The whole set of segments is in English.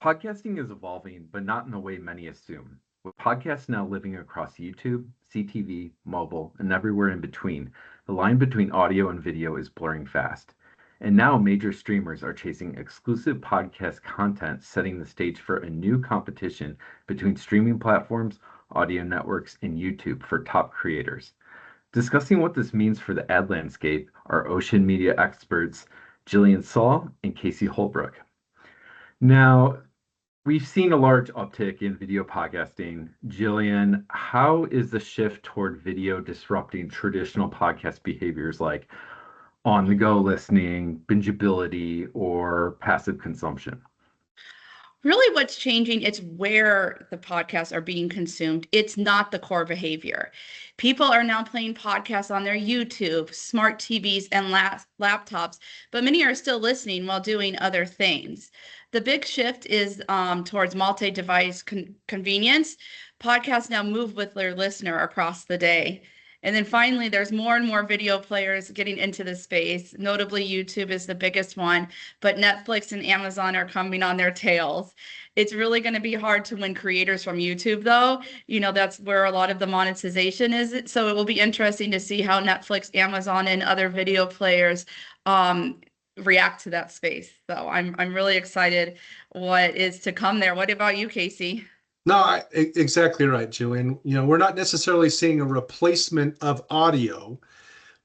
Podcasting is evolving, but not in the way many assume. With podcasts now living across YouTube, CTV, mobile, and everywhere in between, the line between audio and video is blurring fast. And now major streamers are chasing exclusive podcast content, setting the stage for a new competition between streaming platforms, audio networks, and YouTube for top creators. Discussing what this means for the ad landscape are Ocean media experts Jillian Saul and Casey Holbrook. Now, we've seen a large uptick in video podcasting. Jillian, how is the shift toward video disrupting traditional podcast behaviors like on-the-go listening, bingeability, or passive consumption? Really what's changing, it's where the podcasts are being consumed. It's not the core behavior. People are now playing podcasts on their YouTube, smart TVs, and laptops, but many are still listening while doing other things. The big shift is towards multi-device convenience. Podcasts now move with their listener across the day. And then finally, there's more and more video players getting into the space. Notably, YouTube is the biggest one, but Netflix and Amazon are coming on their tails. It's really going to be hard to win creators from YouTube, though. You know, that's where a lot of the monetization is. So it will be interesting to see how Netflix, Amazon, and other video players react to that space. So I'm really excited what is to come there. What about you, Casey? No, exactly right, Jillian. You know, we're not necessarily seeing a replacement of audio.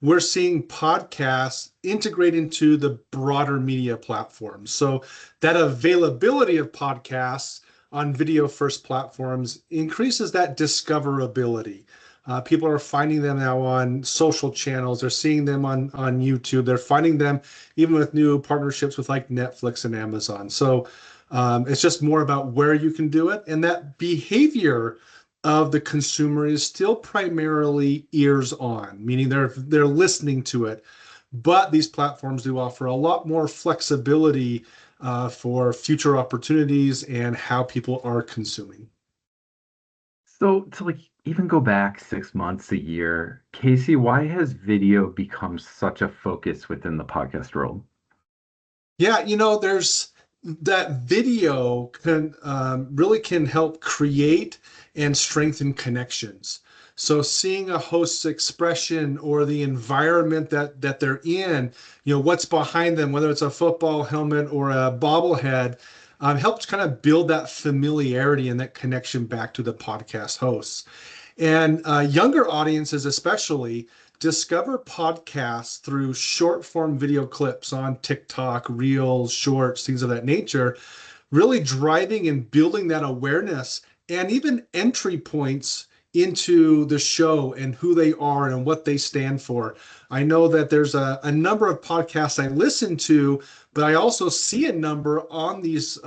We're seeing podcasts integrate into the broader media platforms. So that availability of podcasts on video first platforms increases that discoverability. People are finding them now on social channels. They're seeing them on YouTube. They're finding them even with new partnerships with like Netflix and Amazon. So it's just more about where you can do it. And that behavior of the consumer is still primarily ears on, meaning they're listening to it. But these platforms do offer a lot more flexibility for future opportunities and how people are consuming. So to even go back 6 months, a year, Casey, why has video become such a focus within the podcast world? Yeah, you know, there's that video can really can help create and strengthen connections. So seeing a host's expression or the environment that they're in, you know, what's behind them, whether it's a football helmet or a bobblehead, helps kind of build that familiarity and that connection back to the podcast hosts. And younger audiences especially discover podcasts through short form video clips on TikTok, Reels, Shorts, things of that nature, really driving and building that awareness and even entry points into the show and who they are and what they stand for. I know that there's a number of podcasts I listen to, but I also see a number on these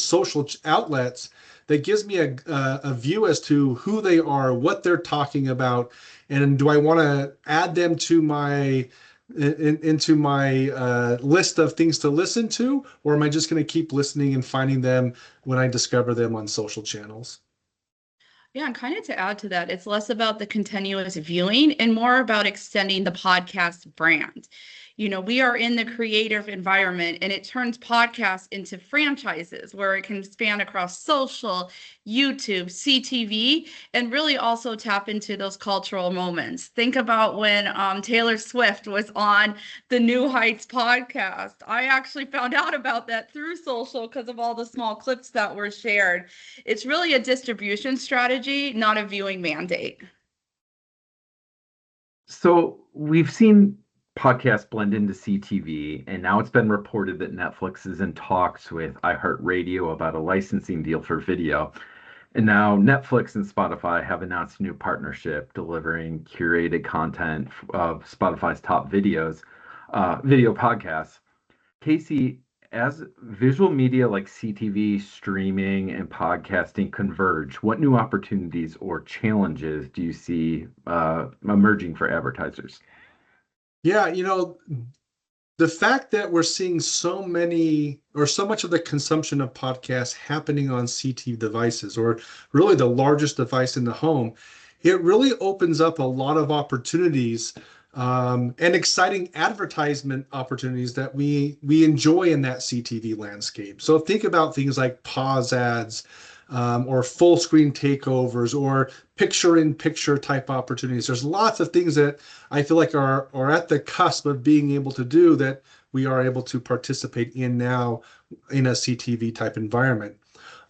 social outlets that gives me a view as to who they are, what they're talking about, and do I want to add them to my into my list of things to listen to, or am I just going to keep listening and finding them when I discover them on social channels? Yeah, and kind of to add to that, it's less about the continuous viewing and more about extending the podcast brand. You know, we are in the creative environment and it turns podcasts into franchises where it can span across social, YouTube, CTV, and really also tap into those cultural moments. Think about when Taylor Swift was on the New Heights podcast. I actually found out about that through social because of all the small clips that were shared. It's really a distribution strategy, not a viewing mandate. So we've seen podcasts blend into CTV, and now it's been reported that Netflix is in talks with iHeartRadio about a licensing deal for video. And now Netflix and Spotify have announced a new partnership delivering curated content of Spotify's top video podcasts. Casey, as visual media like CTV, streaming, and podcasting converge, what new opportunities or challenges do you see emerging for advertisers? Yeah, you know, the fact that we're seeing so many or so much of the consumption of podcasts happening on CTV devices, or really the largest device in the home, it really opens up a lot of opportunities and exciting advertisement opportunities that we enjoy in that CTV landscape. So think about things like pause ads, or full screen takeovers, or picture-in-picture type opportunities. There's lots of things that I feel like are at the cusp of being able to do that we are able to participate in now in a CTV type environment.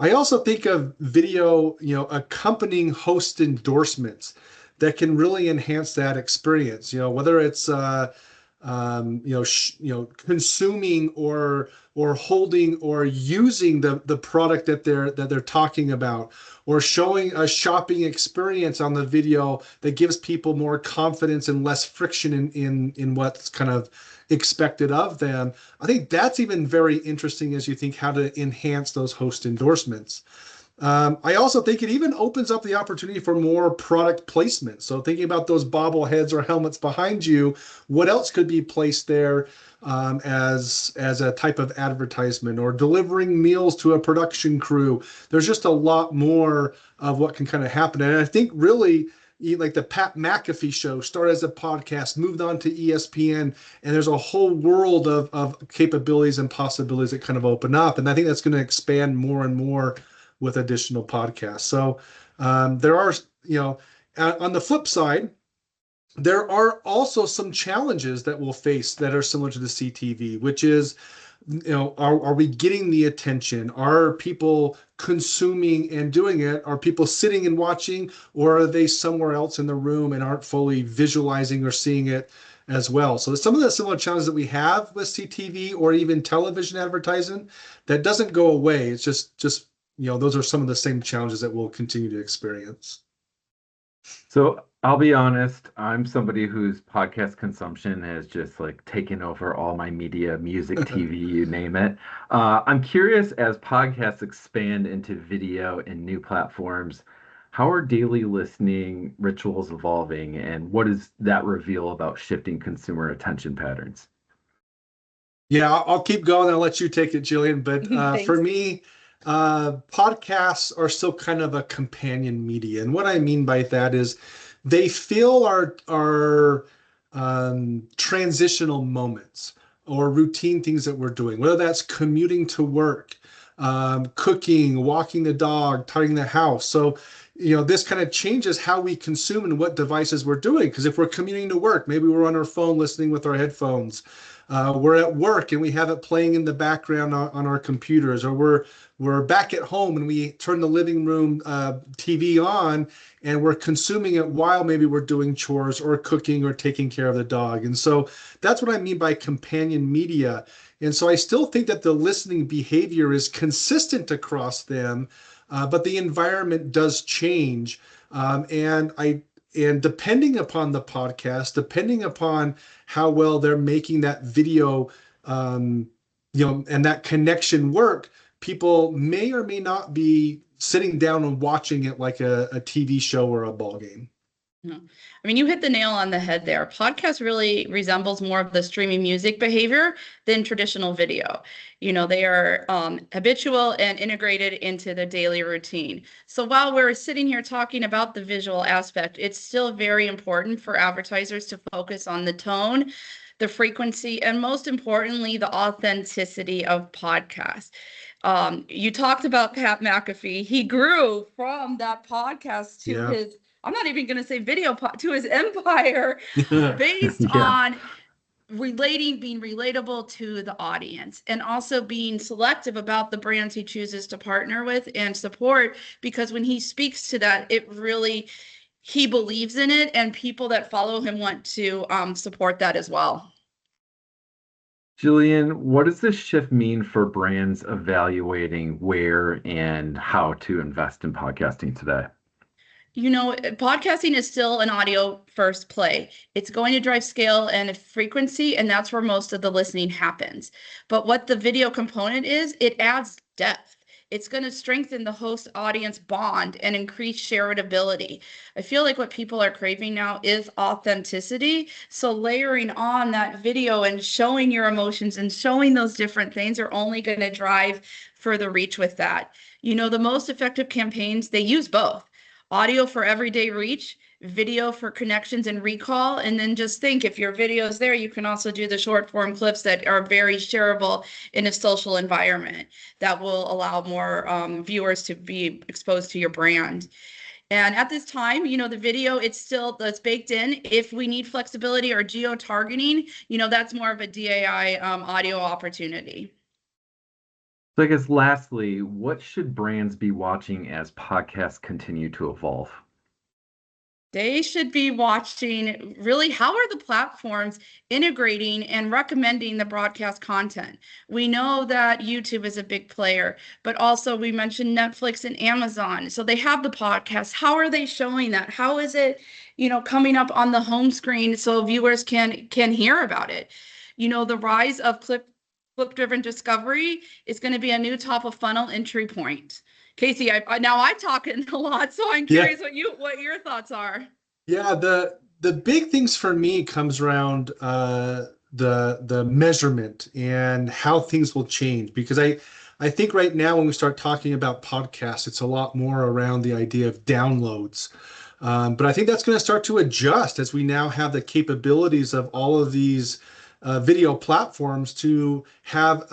I also think of video, accompanying host endorsements that can really enhance that experience. Whether it's consuming or holding or using the product that they're talking about, or showing a shopping experience on the video that gives people more confidence and less friction in what's kind of expected of them. I think that's even very interesting as you think how to enhance those host endorsements. I also think it even opens up the opportunity for more product placement. So thinking about those bobbleheads or helmets behind you, what else could be placed there as a type of advertisement, or delivering meals to a production crew? There's just a lot more of what can kind of happen. And I think really, like the Pat McAfee show started as a podcast, moved on to ESPN, and there's a whole world of capabilities and possibilities that kind of open up. And I think that's going to expand more and more with additional podcasts. So there are, on the flip side, there are also some challenges that we'll face that are similar to the CTV, which is, are we getting the attention? Are people consuming and doing it? Are people sitting and watching, or are they somewhere else in the room and aren't fully visualizing or seeing it as well? So some of the similar challenges that we have with CTV or even television advertising, that doesn't go away. It's just those are some of the same challenges that we'll continue to experience. So I'll be honest, I'm somebody whose podcast consumption has just like taken over all my media, music, TV, you name it. I'm curious, as podcasts expand into video and new platforms, how are daily listening rituals evolving, and what does that reveal about shifting consumer attention patterns? Yeah, I'll keep going. I'll let you take it, Jillian. But for me, podcasts are still kind of a companion media. And what I mean by that is they fill our transitional moments or routine things that we're doing, whether that's commuting to work, cooking, walking the dog, tidying the house. So, this kind of changes how we consume and what devices we're doing. Because if we're commuting to work, maybe we're on our phone listening with our headphones. We're at work and we have it playing in the background on our computers, or we're back at home and we turn the living room TV on and we're consuming it while maybe we're doing chores or cooking or taking care of the dog. And so that's what I mean by companion media. And so I still think that the listening behavior is consistent across them, but the environment does change. And depending upon the podcast, depending upon how well they're making that video, and that connection work, people may or may not be sitting down and watching it like a TV show or a ball game. No. I mean, you hit the nail on the head there. Podcast really resembles more of the streaming music behavior than traditional video. They are habitual and integrated into the daily routine. So while we're sitting here talking about the visual aspect, it's still very important for advertisers to focus on the tone, the frequency, and most importantly, the authenticity of podcasts. You talked about Pat McAfee. He grew from that podcast to his, I'm not even going to say video, to his empire based on being relatable to the audience, and also being selective about the brands he chooses to partner with and support, because when he speaks to that, he believes in it, and people that follow him want to support that as well. Jillian, what does this shift mean for brands evaluating where and how to invest in podcasting today? Podcasting is still an audio first play. It's going to drive scale and frequency, and that's where most of the listening happens. But what the video component is, it adds depth. It's going to strengthen the host audience bond and increase shareability. I feel like what people are craving now is authenticity. So layering on that video and showing your emotions and showing those different things are only going to drive further reach with that. The most effective campaigns, they use both. Audio for everyday reach, video for connections and recall. And then just think, if your video is there, you can also do the short form clips that are very shareable in a social environment that will allow more viewers to be exposed to your brand. And at this time, the video, that's baked in. If we need flexibility or geo-targeting, that's more of a DAI audio opportunity. So I guess lastly, what should brands be watching as podcasts continue to evolve? They should be watching really, how are the platforms integrating and recommending the broadcast content. We know that YouTube is a big player, but also we mentioned Netflix and Amazon. So they have the podcast. How are they showing that? How is it, coming up on the home screen so viewers can hear about it? The rise of clip-driven discovery is going to be a new top of funnel entry point. Casey, now I'm talking a lot, so I'm curious what your thoughts are. Yeah, the big things for me comes around the measurement and how things will change, because I think right now when we start talking about podcasts, it's a lot more around the idea of downloads. But I think that's going to start to adjust as we now have the capabilities of all of these video platforms to have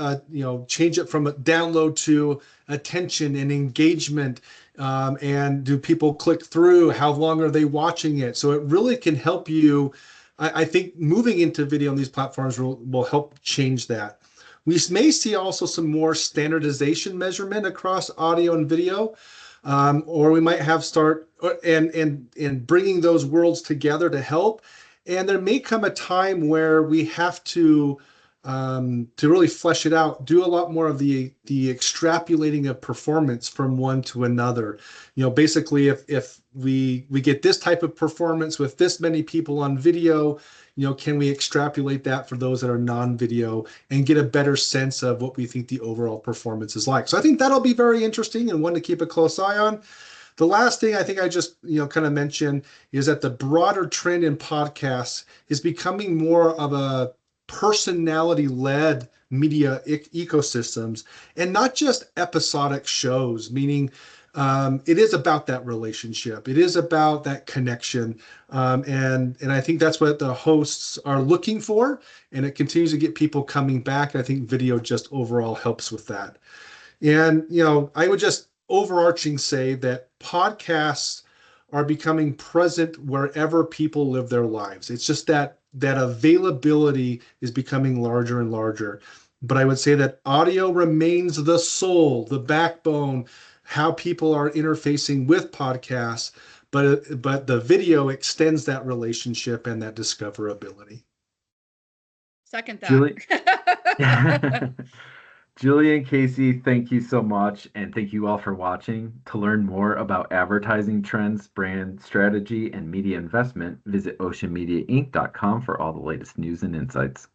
change it from a download to attention and engagement, and do people click through, how long are they watching it? So it really can help you. I think moving into video on these platforms will help change that. We may see also some more standardization measurement across audio and video, or we might have and bringing those worlds together to help. And there may come a time where we have to really flesh it out, do a lot more of the extrapolating of performance from one to another. Basically, if we get this type of performance with this many people on video, can we extrapolate that for those that are non-video and get a better sense of what we think the overall performance is like? So I think that'll be very interesting and one to keep a close eye on. The last thing I think I just kind of mentioned is that the broader trend in podcasts is becoming more of a personality-led media ecosystems, and not just episodic shows, meaning it is about that relationship. It is about that connection. And I think that's what the hosts are looking for, and it continues to get people coming back. I think video just overall helps with that. And, I would just overarching say that podcasts are becoming present wherever people live their lives. It's just that availability is becoming larger and larger. But I would say that audio remains the soul, the backbone, how people are interfacing with podcasts, but the video extends that relationship and that discoverability. Second that. Jillian, Casey, thank you so much. And thank you all for watching. To learn more about advertising trends, brand strategy, and media investment, visit oceanmediainc.com for all the latest news and insights.